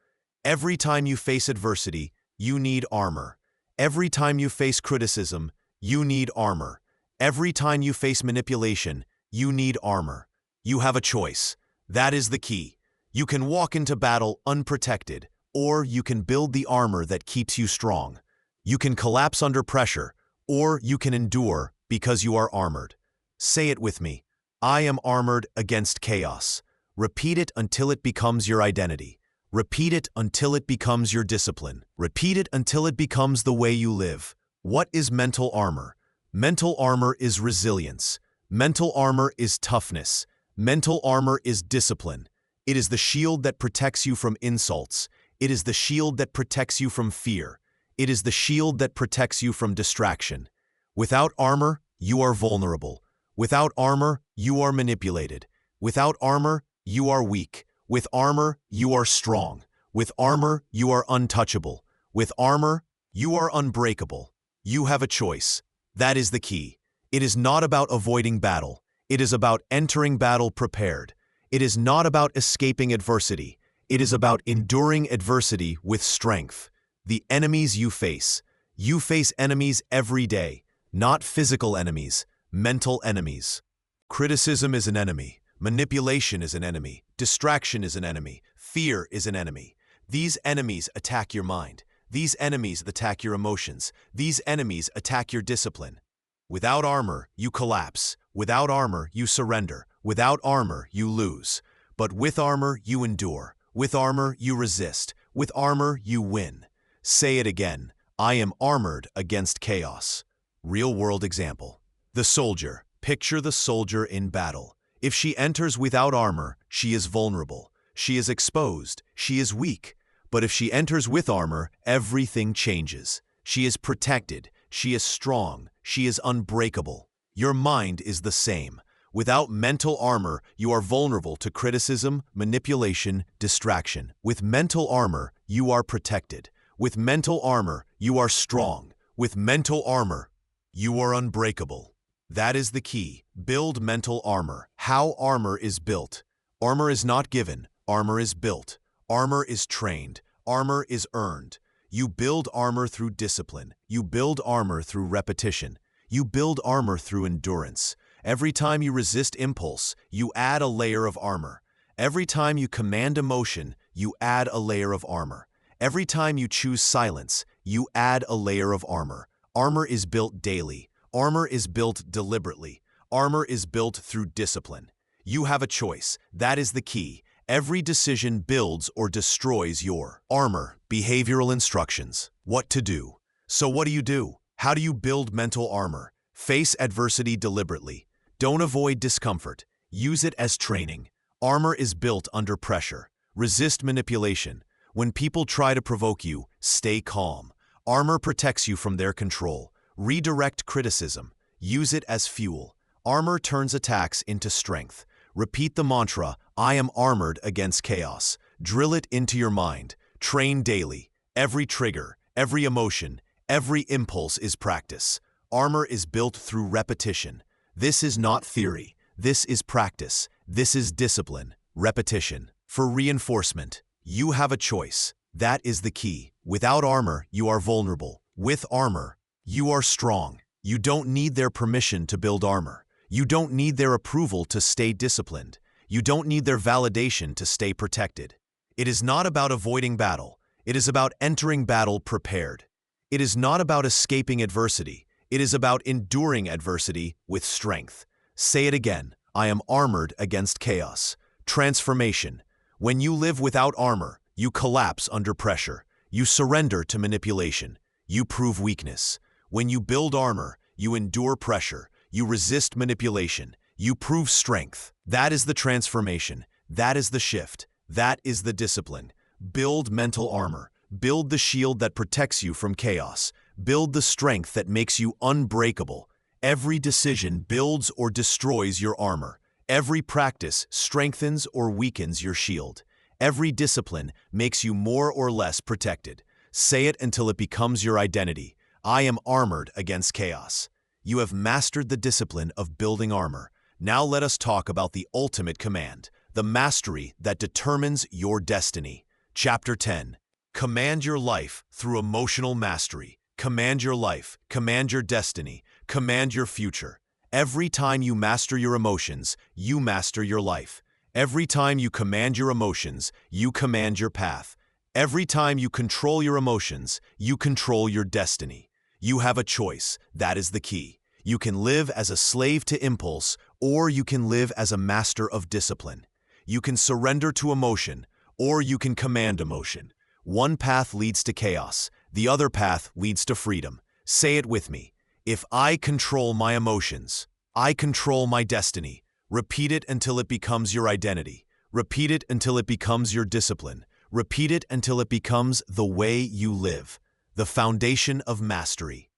Every time you face adversity, you need armor. Every time you face criticism, you need armor. Every time you face manipulation, you need armor. You have a choice. That is the key. You can walk into battle unprotected, or you can build the armor that keeps you strong. You can collapse under pressure, or you can endure because you are armored. Say it with me. I am armored against chaos. Repeat it until it becomes your identity. Repeat it until it becomes your discipline. Repeat it until it becomes the way you live. What is mental armor? Mental armor is resilience. Mental armor is toughness. Mental armor is discipline. It is the shield that protects you from insults. It is the shield that protects you from fear. It is the shield that protects you from distraction. Without armor, you are vulnerable. Without armor, you are manipulated. Without armor, you are weak. With armor, you are strong. With armor, you are untouchable. With armor, you are unbreakable. You have a choice. That is the key. It is not about avoiding battle. It is about entering battle prepared. It is not about escaping adversity. It is about enduring adversity with strength. The enemies you face. You face enemies every day. Not physical enemies, mental enemies. Criticism is an enemy. Manipulation is an enemy. Distraction is an enemy. Fear is an enemy. These enemies attack your mind. These enemies attack your emotions. These enemies attack your discipline. Without armor, you collapse. Without armor, you surrender. Without armor, you lose. But with armor, you endure. With armor, you resist. With armor, you win. Say it again. I am armored against chaos. Real-world example. The soldier. Picture the soldier in battle. If she enters without armor, she is vulnerable. She is exposed. She is weak. But if she enters with armor, everything changes. She is protected. She is strong. She is unbreakable. Your mind is the same. Without mental armor, you are vulnerable to criticism, manipulation, distraction. With mental armor, you are protected. With mental armor, you are strong. With mental armor, you are unbreakable. That is the key. Build mental armor. How armor is built. Armor is not given. Armor is built. Armor is trained. Armor is earned. You build armor through discipline. You build armor through repetition. You build armor through endurance. Every time you resist impulse, you add a layer of armor. Every time you command emotion, you add a layer of armor. Every time you choose silence, you add a layer of armor. Armor is built daily. Armor is built deliberately. Armor is built through discipline. You have a choice. That is the key. Every decision builds or destroys your armor. Behavioral instructions. What to do. So what do you do? How do you build mental armor? Face adversity deliberately. Don't avoid discomfort. Use it as training. Armor is built under pressure. Resist manipulation. When people try to provoke you, stay calm. Armor protects you from their control. Redirect criticism. Use it as fuel. Armor turns attacks into strength. Repeat the mantra, I am armored against chaos. Drill it into your mind. Train daily. Every trigger, every emotion, every impulse is practice. Armor is built through repetition. This is not theory. This is practice. This is discipline. Repetition. For reinforcement. You have a choice. That is the key. Without armor, you are vulnerable. With armor, you are strong. You don't need their permission to build armor. You don't need their approval to stay disciplined. You don't need their validation to stay protected. It is not about avoiding battle. It is about entering battle prepared. It is not about escaping adversity. It is about enduring adversity with strength. Say it again. I am armored against chaos. Transformation. When you live without armor, you collapse under pressure. You surrender to manipulation. You prove weakness. When you build armor, you endure pressure. You resist manipulation. You prove strength. That is the transformation. That is the shift. That is the discipline. Build mental armor. Build the shield that protects you from chaos. Build the strength that makes you unbreakable. Every decision builds or destroys your armor. Every practice strengthens or weakens your shield. Every discipline makes you more or less protected. Say it until it becomes your identity. I am armored against chaos. You have mastered the discipline of building armor. Now let us talk about the ultimate command, the mastery that determines your destiny. Chapter 10. Command your life through emotional mastery. Command your life, command your destiny, command your future. Every time you master your emotions, you master your life. Every time you command your emotions, you command your path. Every time you control your emotions, you control your destiny. You have a choice. That is the key. You can live as a slave to impulse, or you can live as a master of discipline. You can surrender to emotion, or you can command emotion. One path leads to chaos. The other path leads to freedom. Say it with me. If I control my emotions, I control my destiny. Repeat it until it becomes your identity. Repeat it until it becomes your discipline. Repeat it until it becomes the way you live. The foundation of mastery.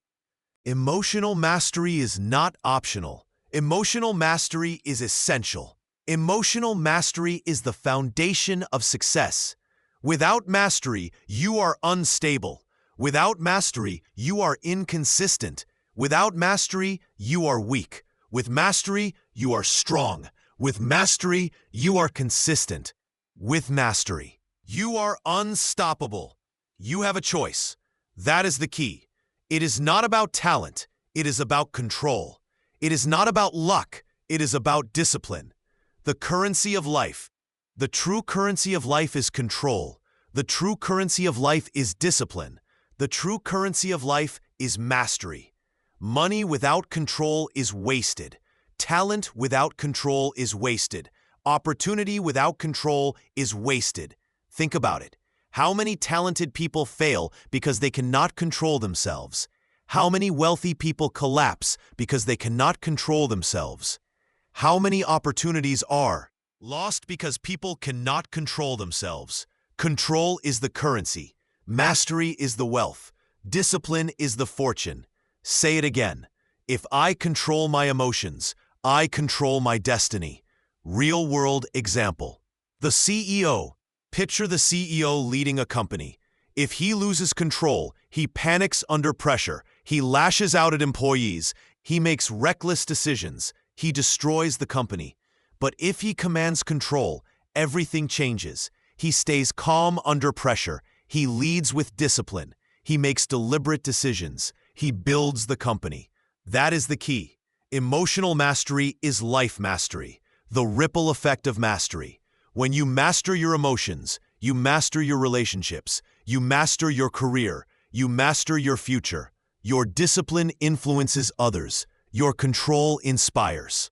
Emotional mastery is not optional. Emotional mastery is essential. Emotional mastery is the foundation of success. Without mastery, you are unstable. Without mastery, you are inconsistent. Without mastery, you are weak. With mastery, you are strong. With mastery, you are consistent. With mastery, you are unstoppable. You have a choice. That is the key. It is not about talent. It is about control. It is not about luck. It is about discipline. The currency of life. The true currency of life is control. The true currency of life is discipline. The true currency of life is mastery. Money without control is wasted. Talent without control is wasted. Opportunity without control is wasted. Think about it. How many talented people fail because they cannot control themselves? How many wealthy people collapse because they cannot control themselves? How many opportunities are lost because people cannot control themselves? Control is the currency. Mastery is the wealth. Discipline is the fortune. Say it again. If I control my emotions, I control my destiny. Real-world example. The CEO. Picture the CEO leading a company. If he loses control, he panics under pressure. He lashes out at employees. He makes reckless decisions. He destroys the company. But if he commands control, everything changes. He stays calm under pressure. He leads with discipline. He makes deliberate decisions. He builds the company. That is the key. Emotional mastery is life mastery, the ripple effect of mastery. When you master your emotions, you master your relationships, you master your career, you master your future. Your discipline influences others. Your control inspires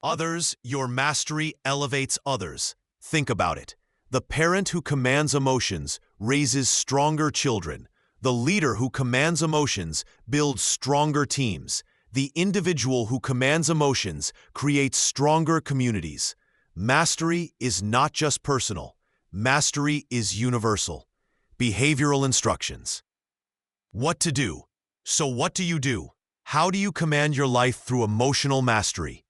others. Your mastery elevates others. Think about it. The parent who commands emotions raises stronger children. The leader who commands emotions builds stronger teams. The individual who commands emotions creates stronger communities. Mastery is not just personal. Mastery is universal. Behavioral instructions. What to do. So what do you do? How do you command your life through emotional mastery?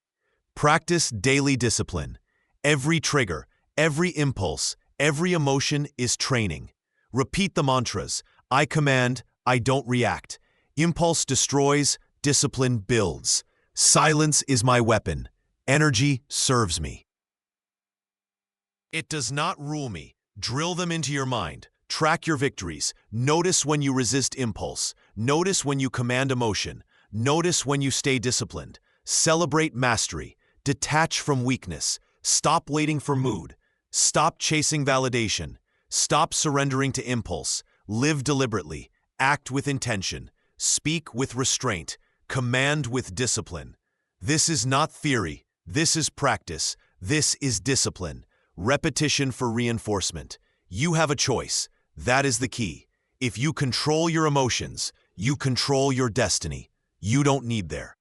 Practice daily discipline. Every trigger, every impulse, every emotion is training. Repeat the mantras. I command, I don't react. Impulse destroys, discipline builds. Silence is my weapon. Energy serves me. It does not rule me. Drill them into your mind. Track your victories. Notice when you resist impulse. Notice when you command emotion. Notice when you stay disciplined. Celebrate mastery. Detach from weakness. Stop waiting for mood. Stop chasing validation. Stop surrendering to impulse. Live deliberately. Act with intention. Speak with restraint. Command with discipline. This is not theory. This is practice. This is discipline. Repetition for reinforcement. You have a choice. That is the key. If you control your emotions, you control your destiny. You don't need their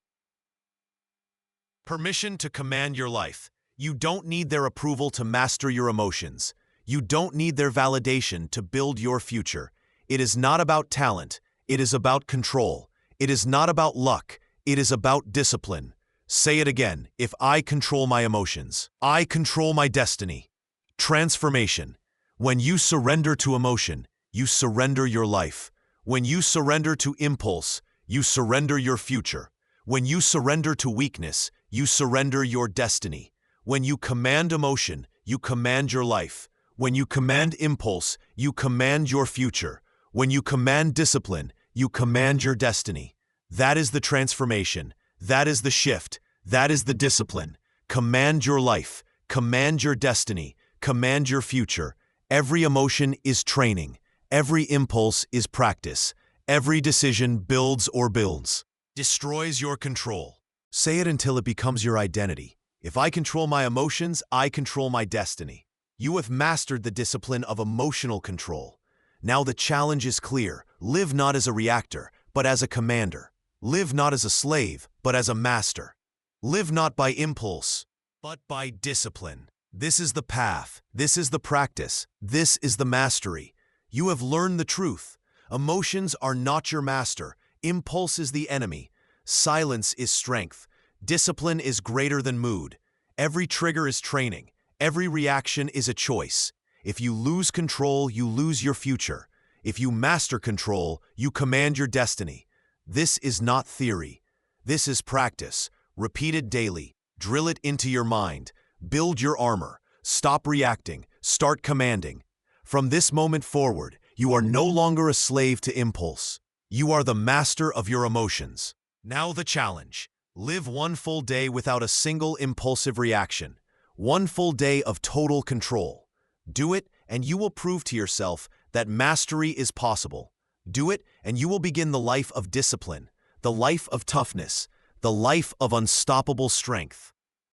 permission to command your life. You don't need their approval to master your emotions. You don't need their validation to build your future. It is not about talent. It is about control. It is not about luck. It is about discipline. Say it again. If I control my emotions, I control my destiny. Transformation. When you surrender to emotion, you surrender your life. When you surrender to impulse, you surrender your future. When you surrender to weakness, you surrender your destiny. When you command emotion, you command your life. When you command impulse, you command your future. When you command discipline, you command your destiny. That is the transformation. That is the shift. That is the discipline. Command your life. Command your destiny. Command your future. Every emotion is training. Every impulse is practice. Every decision builds or builds. Destroys your control. Say it until it becomes your identity. If I control my emotions, I control my destiny. You have mastered the discipline of emotional control. Now the challenge is clear. Live not as a reactor, but as a commander. Live not as a slave, but as a master. Live not by impulse, but by discipline. This is the path. This is the practice. This is the mastery. You have learned the truth. Emotions are not your master. Impulse is the enemy. Silence is strength. Discipline is greater than mood. Every trigger is training. Every reaction is a choice. If you lose control, you lose your future. If you master control, you command your destiny. This is not theory. This is practice. Repeat it daily. Drill it into your mind. Build your armor. Stop reacting. Start commanding. From this moment forward, you are no longer a slave to impulse. You are the master of your emotions. Now the challenge. Live one full day without a single impulsive reaction. One full day of total control. Do it, and you will prove to yourself that mastery is possible. Do it, and you will begin the life of discipline, the life of toughness, the life of unstoppable strength.